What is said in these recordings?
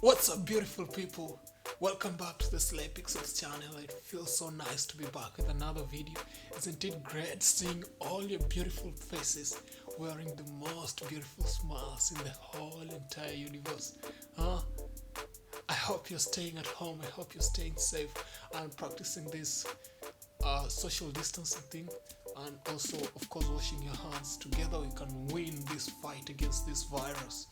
What's up, beautiful people? Welcome back to the Slay Pixels channel. It feels so nice to be back with another video. Isn't it great seeing all your beautiful faces wearing the most beautiful smiles in the whole entire universe? Huh? I hope you're staying at home. I hope you're staying safe and practicing this social distancing thing, and also, of course, washing your hands. Together, we can win this fight against this virus.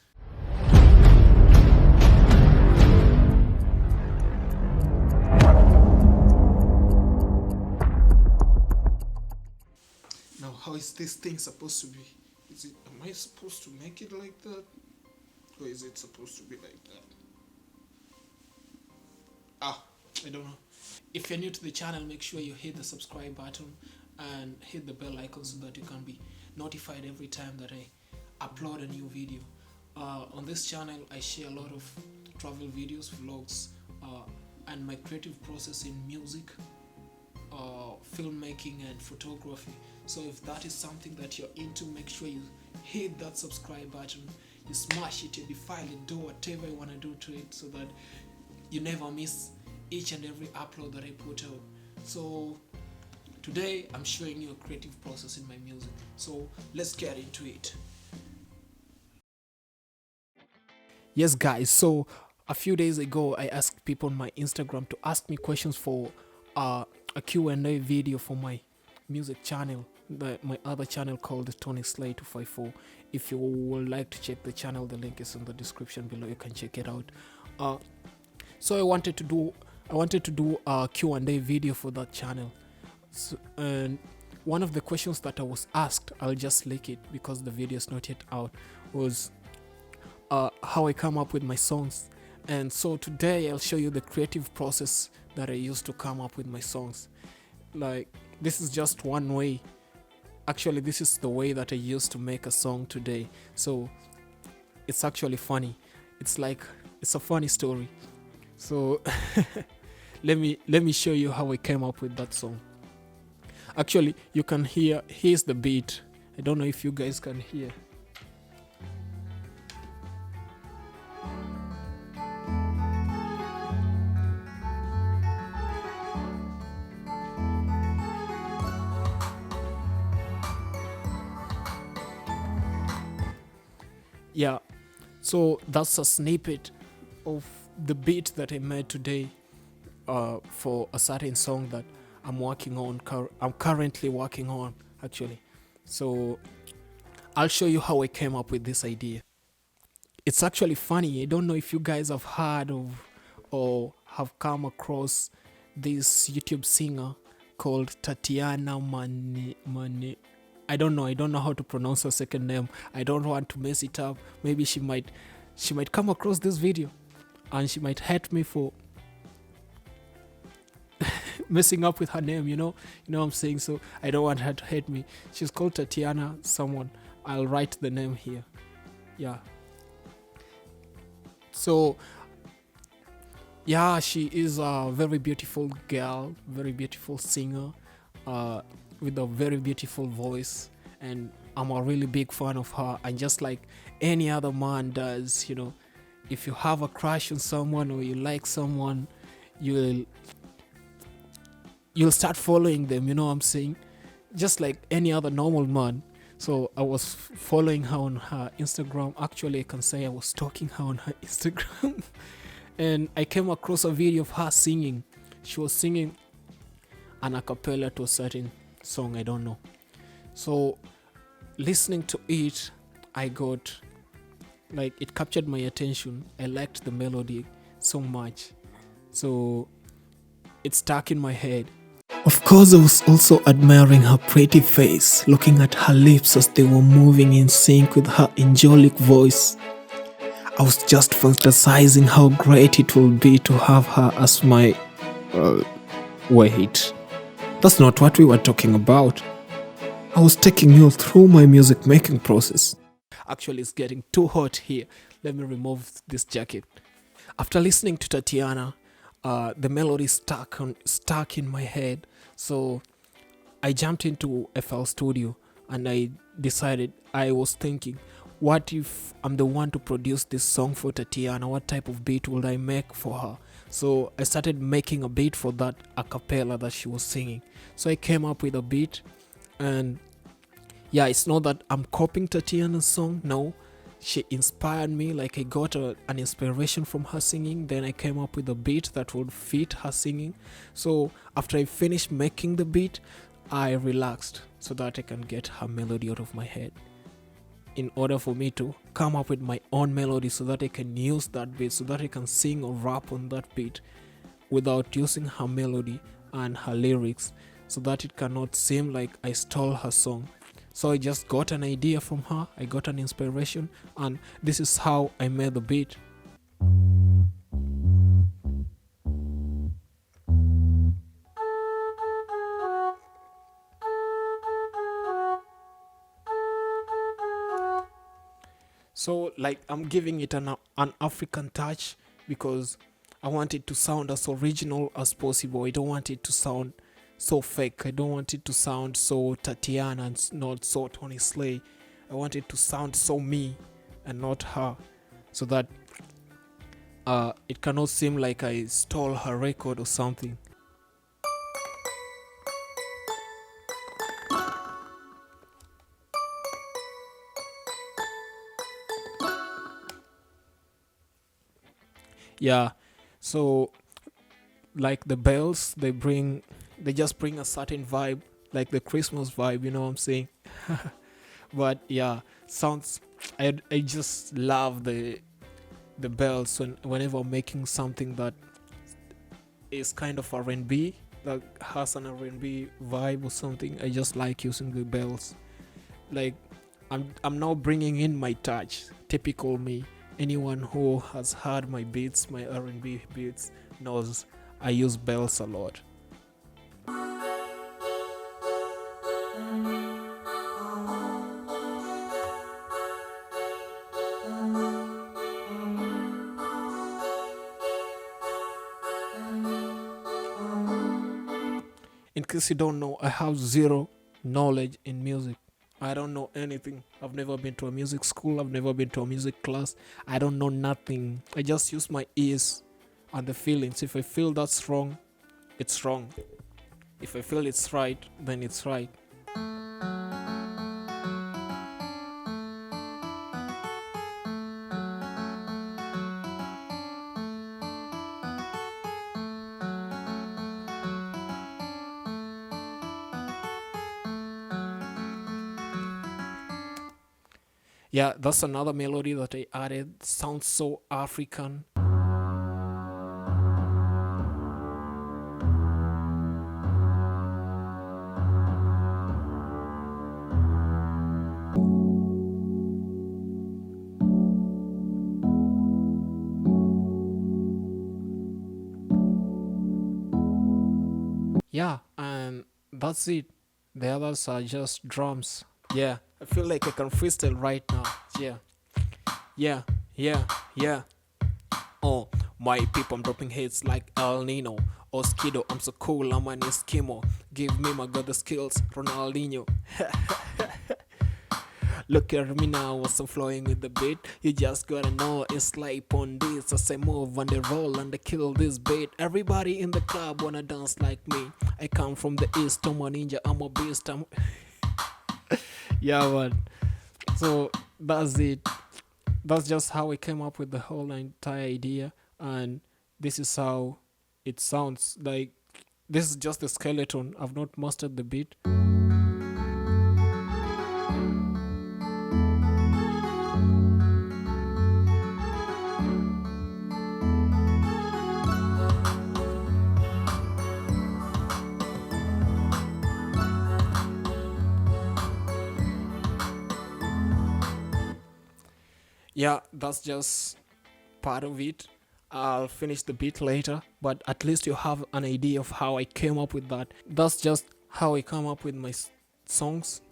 Now, how is this thing supposed to be? Am I supposed to make it like that? Or is it supposed to be like that? I don't know. If you're new to the channel, make sure you hit the subscribe button and hit the bell icon so that you can be notified every time that I upload a new video. On this channel, I share a lot of travel videos, vlogs, and my creative process in music, filmmaking and photography. So if that is something that you're into, make sure you hit that subscribe button, you smash it, you defile it, do whatever you want to do to it so that you never miss each and every upload that I put out. So today I'm showing you a creative process in my music. So let's get into it. Yes guys, so a few days ago I asked people on my Instagram to ask me questions for a Q&A video for my music channel, my other channel called Tony Slay 254. If you would like to check the channel, the link is in the description below. You can check it out. So I wanted to do a Q&A video for that channel. So, and one of the questions that I was asked, I'll just link it because the video is not yet out, was how I come up with my songs. And so today I'll show you the creative process that I used to come up with my songs. Like, this is just one way. Actually, this is the way that I used to make a song today. So it's actually funny. It's a funny story. So let me show you how I came up with that song. Actually, you can here's the beat. I don't know if you guys can hear. Yeah, so that's a snippet of the beat that I made today for a certain song that I'm working on. I'm currently working on, actually. So I'll show you how I came up with this idea. It's actually funny. I don't know if you guys have heard of or have come across this YouTube singer called Tatiana Mane. I don't know how to pronounce her second name. I don't want to mess it up. Maybe she might come across this video and she might hate me for messing up with her name, you know what I'm saying? So I don't want her to hate me. She's called Tatiana someone. I'll write the name here. Yeah. So yeah, she is a very beautiful girl, very beautiful singer, with a very beautiful voice, and I'm a really big fan of her. And just like any other man does, if you have a crush on someone or you like someone, you'll start following them, you know what I'm saying? Just like any other normal man. So I was following her on her Instagram. Actually, I can say I was stalking her on her Instagram. And I came across a video of her singing. She was singing an a cappella to a certain song, I don't know. So listening to it, it captured my attention. I liked the melody so much, so it stuck in my head. Of course, I was also admiring her pretty face, looking at her lips as they were moving in sync with her angelic voice. I was just fantasizing how great it will be to have her as my wait, that's not what we were talking about. I was taking you through my music making process. Actually, it's getting too hot here. Let me remove this jacket. After listening to Tatiana, the melody stuck in my head. So I jumped into FL Studio and I was thinking, what if I'm the one to produce this song for Tatiana? What type of beat would I make for her? So I started making a beat for that a cappella that she was singing. So I came up with a beat, and yeah, it's not that I'm copying Tatiana's song. No, she inspired me. Like I got an inspiration from her singing, then I came up with a beat that would fit her singing. So after I finished making the beat, I relaxed so that I can get her melody out of my head, in order for me to come up with my own melody, so that I can use that beat, so that I can sing or rap on that beat without using her melody and her lyrics, so that it cannot seem like I stole her song. So I just got an idea from her, I got an inspiration, and this is how I made the beat. So like I'm giving it an African touch, because I want it to sound as original as possible. I don't want it to sound so fake. I don't want it to sound so Tatiana and not so Tony Slay. I want it to sound so me and not her, so that it cannot seem like I stole her record or something. Yeah, so like the bells, they just bring a certain vibe, like the Christmas vibe, you know what I'm saying? But yeah, sounds, I just love the bells whenever I'm making something that is kind of R&B, that has an R&B vibe or something. I just like using the bells. Like I'm now bringing in my touch, typical me. Anyone who has heard my beats, my R&B beats, knows I use bells a lot. In case you don't know, I have zero knowledge in music. I don't know anything. I've never been to a music school. I've never been to a music class. I don't know nothing. I just use my ears and the feelings. If I feel that's wrong, it's wrong. If I feel it's right, then it's right. Yeah, that's another melody that I added. Sounds so African. Yeah, and that's it. The others are just drums. Yeah, I feel like I can freestyle right now. Yeah, yeah, yeah, yeah. Oh, my people, I'm dropping hits like El Nino or Skido. I'm so cool, I'm an Eskimo. Give me my god the skills, Ronaldinho. Look at me now, as I'm flowing with the beat. You just gotta know it's like on this. As I move and they roll and they kill this beat. Everybody in the club wanna dance like me. I come from the east, I'm a ninja, I'm a beast. Yeah, man. So that's it. That's just how I came up with the whole entire idea, and this is how it sounds. Like this is just the skeleton. I've not mastered the beat. Yeah, that's just part of it. I'll finish the beat later, but at least you have an idea of how I came up with that. That's just how I come up with my songs.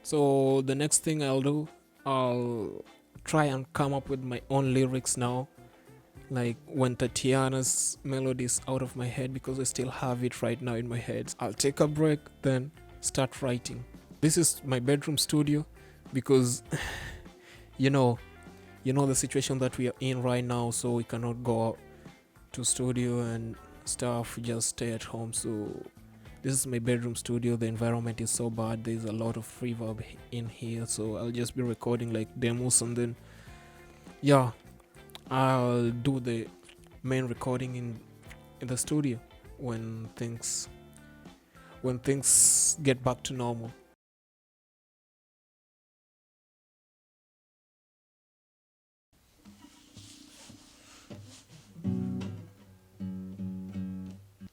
So the next thing I'll do, I'll try and come up with my own lyrics now. Like when Tatiana's melody is out of my head, because I still have it right now in my head. I'll take a break, then start writing. This is my bedroom studio because you know the situation that we are in right now, so we cannot go out to studio and stuff. We just stay at home. So this is my bedroom studio. The environment is so bad. There's a lot of reverb in here, so I'll just be recording like demos, and then yeah, I'll do the main recording in the studio when things get back to normal.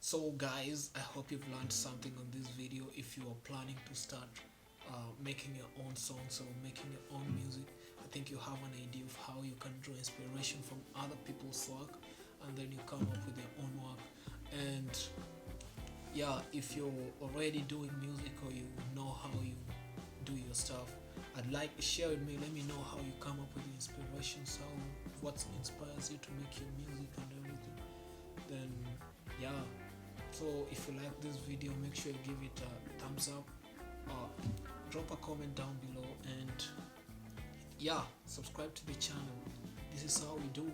So guys, I hope you've learned something on this video. If you are planning to start making your own songs or making your own music, I think you have an idea of how you can draw inspiration from other people's work, and then you come up with your own work. And yeah, if you're already doing music or you know how you do your stuff, I'd like to share with me. Let me know how you come up with the inspirations, what inspires you to make your music and everything. Then yeah, so if you like this video, make sure you give it a thumbs up, drop a comment down below, and yeah, subscribe to the channel. This is how we do.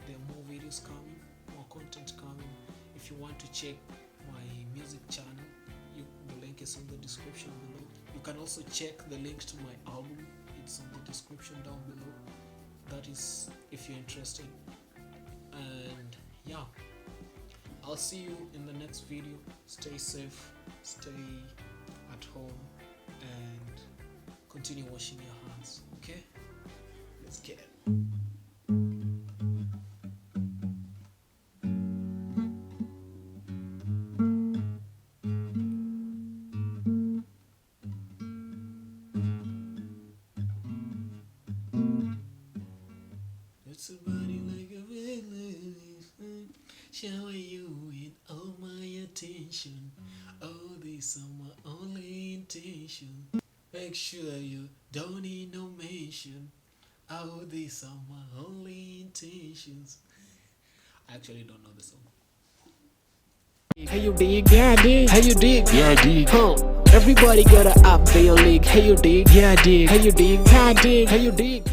There are more videos coming, more content coming. If you want to check my music channel, the link is in the description below. You can also check the links to my album. It's in the description down below. That is if you're interested. And yeah, I'll see you in the next video. Stay safe, stay at home, and continue washing your hands. Okay? Let's get it. It's a body like a villain, shower you with all my attention. Oh, these are my only intention. Make sure you don't need no mention. Oh, these are my only intentions. I actually don't know the song. Hey you dig, yeah I dig. Hey you dig, Yeah, I dig. huh? Everybody gotta up their league. Hey you dig, Yeah, I dig. hey you dig, Yeah, I dig. hey you dig.